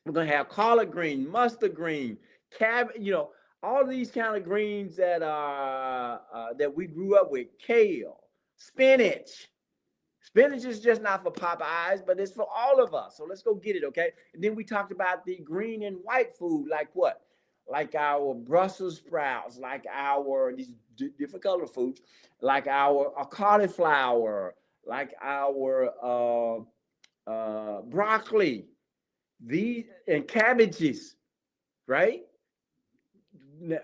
We're going to have collard green, mustard green, cabbage, all these kind of greens that are that we grew up with. Kale, spinach. Spinach is just not for Popeyes, but it's for all of us. So let's go get it, okay? And then we talked about the green and white food, like what? Like our Brussels sprouts, like our these different color foods, like our cauliflower, like our broccoli, these and cabbages, right?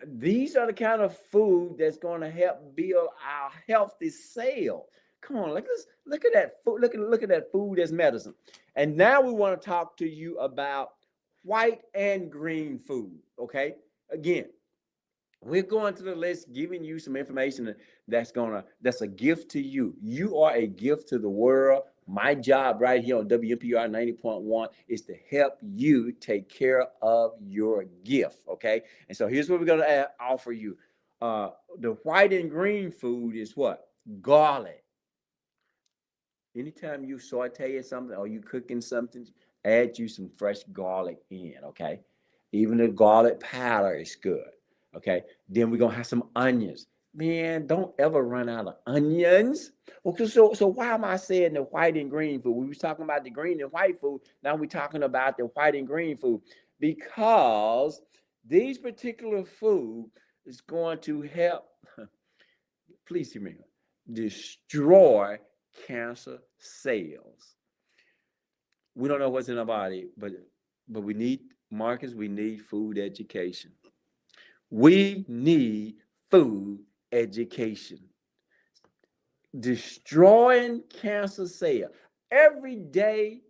These are the kind of food that's going to help build our healthy cell. Come on, look at that food. Look at that food as medicine. And now we want to talk to you about white and green food. Okay. Again, we're going to the list, giving you some information that's a gift to you. You are a gift to the world. My job right here on WMPR 90.1 is to help you take care of your gift. Okay. And so here's what we're going to offer you. The white and green food is what? Garlic. Anytime you saute something or you cooking something, add you some fresh garlic in, okay? Even the garlic powder is good, okay? Then we're gonna have some onions. Man, don't ever run out of onions. Okay, so why am I saying the white and green food? We was talking about the green and white food. Now we're talking about the white and green food because these particular food is going to help. Please hear me. Destroy cancer cells. We don't know what's in our body, but we need, Marcus, we need food education. We need food education. Destroying cancer cells. Every day,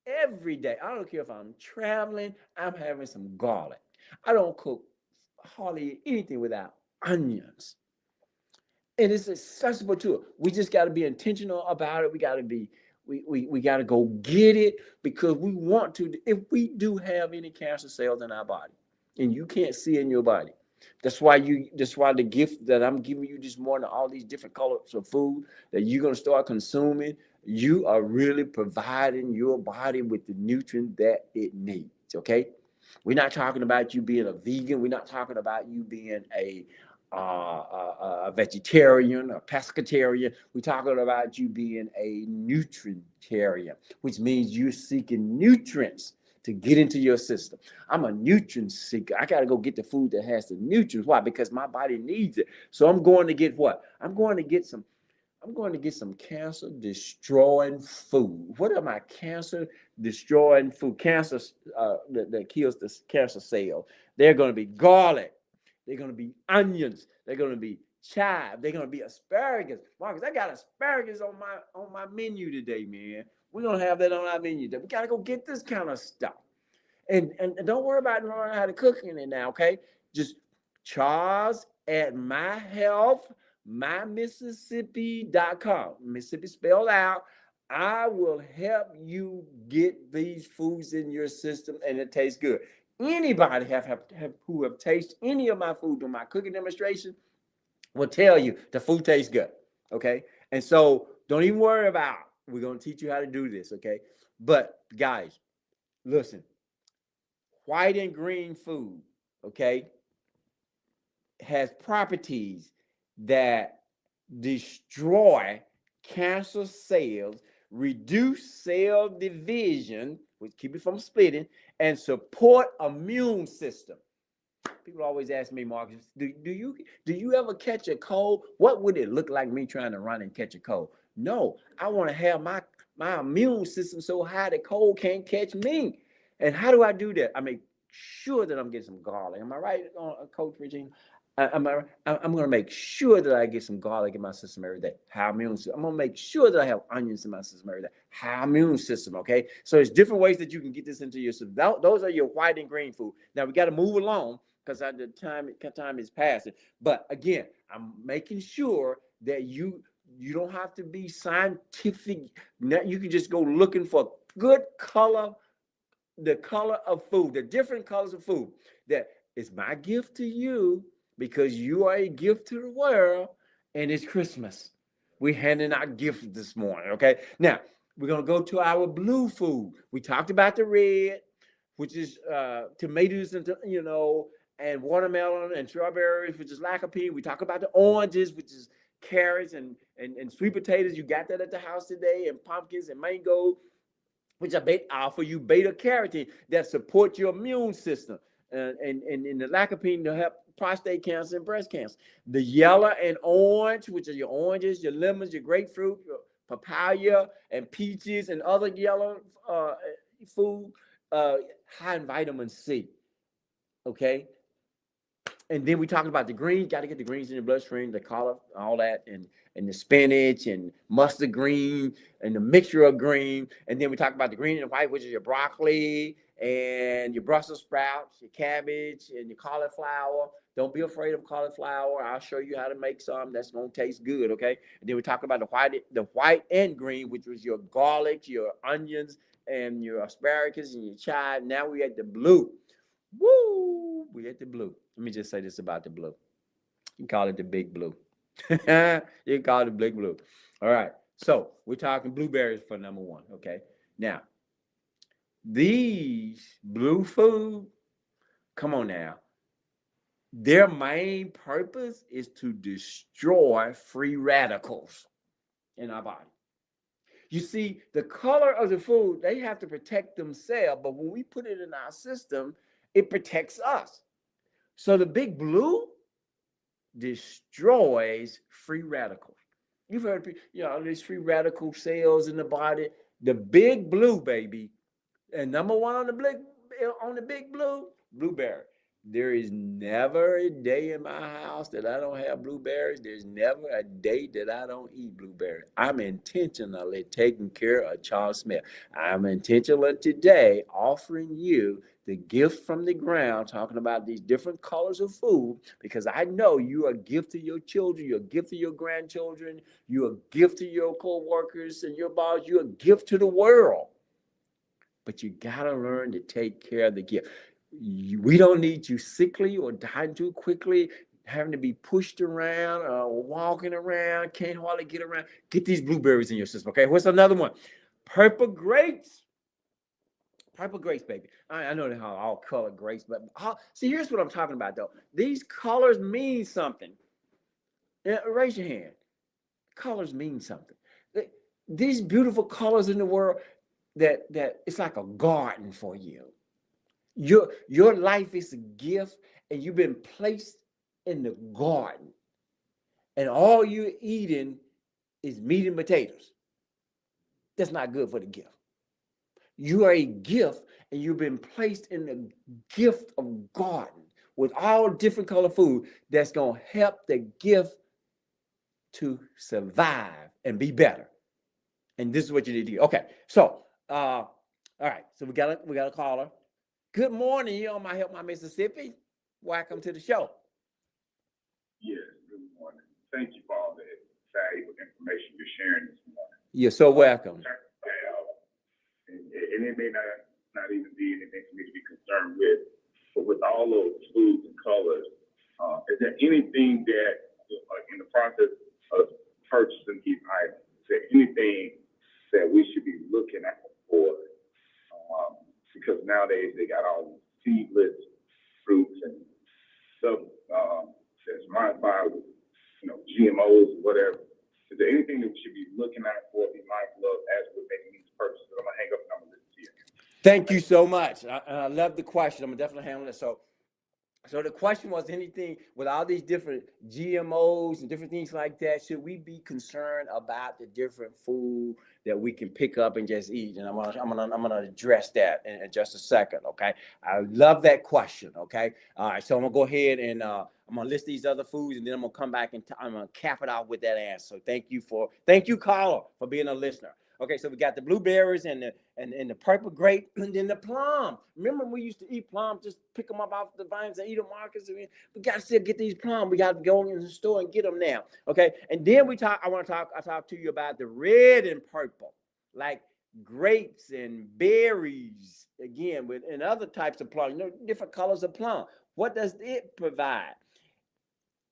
I don't care if I'm traveling, I'm having some garlic. I don't cook hardly anything without onions. And it's accessible to it. We just got to be intentional about it. We got to be, we got to go get it because we want to. If we do have any cancer cells in our body, and you can't see in your body, that's why the gift that I'm giving you this morning, all these different colors of food that you're gonna start consuming, you are really providing your body with the nutrient that it needs. Okay, we're not talking about you being a vegan. We're not talking about you being a vegetarian or pescatarian. We're talking about you being a nutrientarian, which means you're seeking nutrients to get into your system. I'm a nutrient seeker. I got to go get the food that has the nutrients. Why? Because my body needs it. So I'm going to get what? I'm going to get some cancer destroying food. What are my cancer destroying food? Cancer that kills the cancer cell. They're going to be garlic. They're going to be onions. They're going to be chive. They're going to be asparagus. Marcus, I got asparagus on my menu today, man. We're going to have that on our menu today. We got to go get this kind of stuff. And don't worry about learning how to cook in it now, okay? Just Charles at myMississippi.com. Mississippi spelled out. I will help you get these foods in your system and it tastes good. Anybody who have tasted any of my food in my cooking demonstration, will tell you the food tastes good. Okay. And so don't even worry about, we're going to teach you how to do this. Okay. But guys, listen, white and green food, okay, has properties that destroy cancer cells, reduce cell division, which keep it from splitting, and support immune system. People always ask me, Marcus, do you ever catch a cold? What would it look like me trying to run and catch a cold? No, I want to have my immune system so high the cold can't catch me. And how do I do that? I make sure that I'm getting some garlic. Am I right, Coach Regina? I'm going to make sure that I get some garlic in my system every day. High immune system. I'm going to make sure that I have onions in my system every day. High immune system, okay? So there's different ways that you can get this into your system. Those are your white and green food. Now, we got to move along because the time is passing. But again, I'm making sure that you don't have to be scientific. You can just go looking for good color, the color of food, the different colors of food. That is my gift to you because you are a gift to the world, and it's Christmas. We're handing out gifts this morning, okay? Now, we're going to go to our blue food. We talked about the red, which is tomatoes and, and watermelon and strawberries, which is lycopene. We talk about the oranges, which is carrots and sweet potatoes. You got that at the house today, and pumpkins and mango, which offer you beta carotene that support your immune system. And the lycopene to help prostate cancer and breast cancer. The yellow and orange, which are your oranges, your lemons, your grapefruit, your papaya, and peaches, and other yellow food, high in vitamin C. Okay. And then we talked about the greens. Got to get the greens in your bloodstream, the collar, all that, and the spinach and mustard green and the mixture of green. And then we talked about the green and white, which is your broccoli and your Brussels sprouts, your cabbage, and your cauliflower. Don't be afraid of cauliflower. I'll show you how to make some. That's going to taste good, okay? And then we talked about the white and green, which was your garlic, your onions, and your asparagus and your chive. Now we at the blue. Woo! We at the blue. Let me just say this about the blue. You can call it the big blue. You can call it the big blue. All right. So we're talking blueberries for number one. Okay. Now, these blue food, come on now. Their main purpose is to destroy free radicals in our body. You see, the color of the food, they have to protect themselves, but when we put it in our system, it protects us. So the big blue destroys free radicals. You've heard, there's free radical cells in the body. The big blue, baby, and number one on the big blue, blueberry. There is never a day in my house that I don't have blueberries. There's never a day that I don't eat blueberries. I'm intentionally taking care of Charles Smith. I'm intentionally today offering you the gift from the ground, talking about these different colors of food, because I know you are a gift to your children, you're a gift to your grandchildren, you're a gift to your co-workers and your boss, you're a gift to the world. But you got to learn to take care of the gift. We don't need you sickly or dying too quickly, having to be pushed around or walking around, can't hardly get around. Get these blueberries in your system, okay? What's another one? Purple grapes. Purple grapes, baby. I know they have all colored grapes, but see, here's what I'm talking about, though. These colors mean something. Raise your hand. Colors mean something. These beautiful colors in the world, that it's like a garden for you. Your life is a gift, and you've been placed in the garden, and all you're eating is meat and potatoes. That's not good for the gift. You are a gift, and you've been placed in the gift of garden with all different color food that's going to help the gift to survive and be better. And this is what you need to do. Okay, so all right, so we got a caller. Good morning. You're on my Help My Mississippi. Welcome to the show. Yes, good morning. Thank you for all the valuable information you're sharing this morning. You're so welcome. And it may not even be anything for me to be concerned with, but with all those foods and colors, is there anything that in the process of purchasing these items, is there anything that we should be looking at for? Because nowadays they got all these seedless fruits and stuff that's modified with, GMOs or whatever. Is there anything that we should be looking at for, be mindful of as we're making these purchases? I'm gonna hang up and I'm gonna listen to you. Thank you so much. I love the question. I'm gonna definitely handle it. So the question was, anything with all these different GMOs and different things like that, should we be concerned about the different food that we can pick up and just eat? And I'm gonna address that in just a second. Okay, I love that question. Okay, all right. So I'm gonna go ahead and I'm gonna list these other foods, and then I'm gonna come back and I'm gonna cap it off with that answer. So thank you, caller, for being a listener. Okay, so we got the blueberries and the purple grape, and then the plum. Remember, we used to eat plum, just pick them up off the vines and eat them, Marcus. I mean, we got to still get these plum. We got to go in the store and get them now. Okay, and then I talk to you about the red and purple, like grapes and berries. Again, and other types of plum, different colors of plum. What does it provide?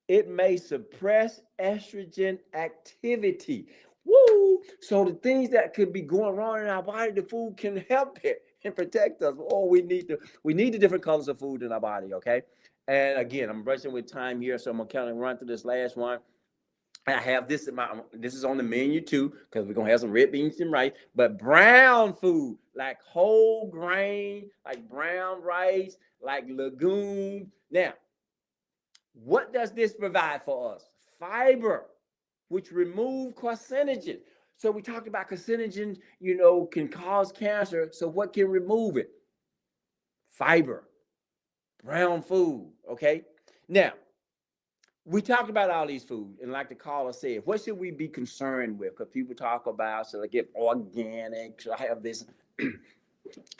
It may suppress estrogen activity. Woo! So the things that could be going wrong in our body, the food can help it and protect us. Oh, we need the different colors of food in our body, okay? And again, I'm rushing with time here, so I'm gonna kind of run through this last one. I have this this is on the menu too, because we're gonna have some red beans and rice, but brown food, like whole grain, like brown rice, like legumes. Now, what does this provide for us? Fiber, which remove carcinogen. So we talked about carcinogen, can cause cancer. So what can remove it? Fiber, brown food, okay? Now, we talked about all these foods, and like the caller said, what should we be concerned with? Because people talk about, should I get organic? Should I have this?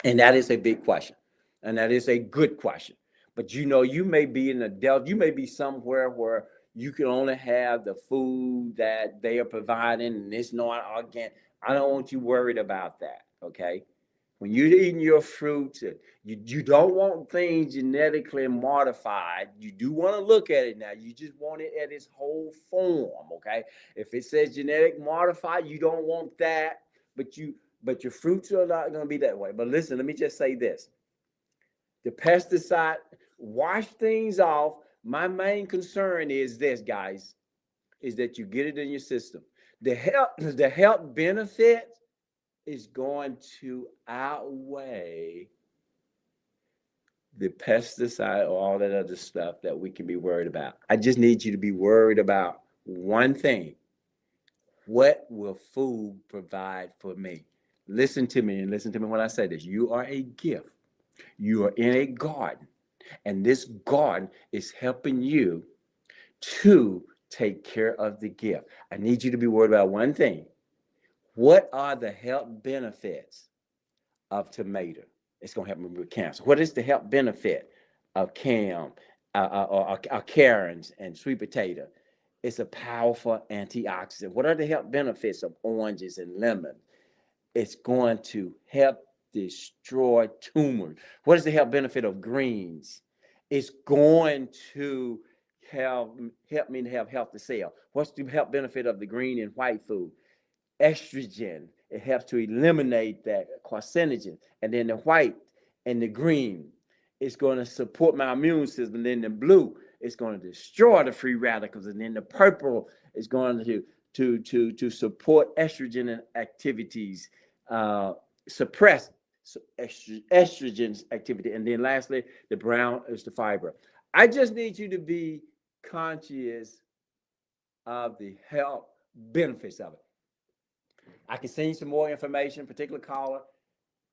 And that is a big question. And that is a good question. But you may be in the Delta, you may be somewhere where you can only have the food that they are providing, and it's not organic. I don't want you worried about that, okay? When you're eating your fruits, you don't want things genetically modified. You do want to look at it now. You just want it at its whole form, okay? If it says genetic modified, you don't want that, but your fruits are not going to be that way. But listen, let me just say this. The pesticide, wash things off. My main concern is this, guys, is that you get it in your system. The health benefit is going to outweigh the pesticide or all that other stuff that we can be worried about. I just need you to be worried about one thing. What will food provide for me? Listen to me, and listen to me when I say this. You are a gift. You are in a garden, and this garden is helping you to take care of the gift. I need you to be worried about one thing. What are the health benefits of tomato? It's going to help me with cancer. What is the health benefit of or carrots and sweet potato? It's a powerful antioxidant. What are the health benefits of oranges and lemon? It's going to help destroy tumors. What is the health benefit of greens? It's going to help me to have healthy cells. What's the health benefit of the green and white food? Estrogen. It helps to eliminate that carcinogen. And then the white and the green is going to support my immune system. And then the blue is going to destroy the free radicals. And then the purple is going to support estrogen activities, suppress estrogen's activity. And then lastly, the brown is the fiber. I just need you to be conscious of the health benefits of it. I can send you some more information, particular caller.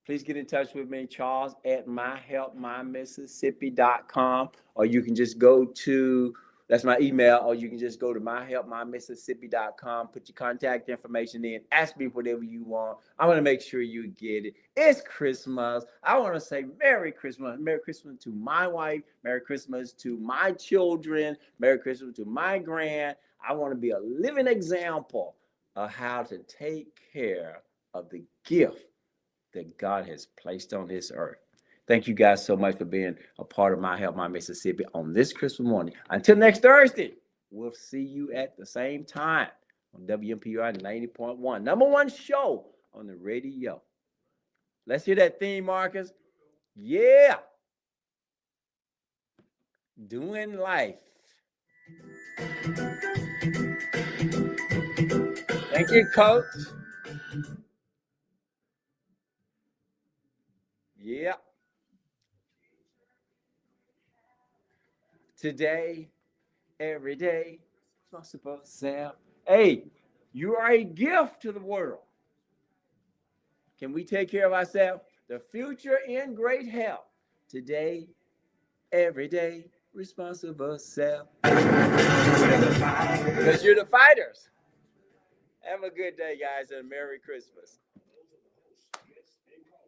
Please get in touch with me, Charles at myhelpmymississippi.com, or you can just go to, that's my email, or you can just go to myhelpmymississippi.com, put your contact information in, ask me whatever you want. I want to make sure you get it. It's Christmas. I want to say Merry Christmas. Merry Christmas to my wife. Merry Christmas to my children. Merry Christmas to my grand. I want to be a living example of how to take care of the gift that God has placed on this earth. Thank you guys so much for being a part of My Help, My Mississippi on this Christmas morning. Until next Thursday, We'll see you at the same time on WMPR 90.1. #1 show on the radio. Let's hear that theme, Marcus. Yeah. Doing life. Thank you, Coach. Yeah. Today, every day, responsible self. Hey, you are a gift to the world. Can we take care of ourselves? The future in great health. Today, every day, responsible self. Because you're the fighters. Have a good day, guys, and Merry Christmas.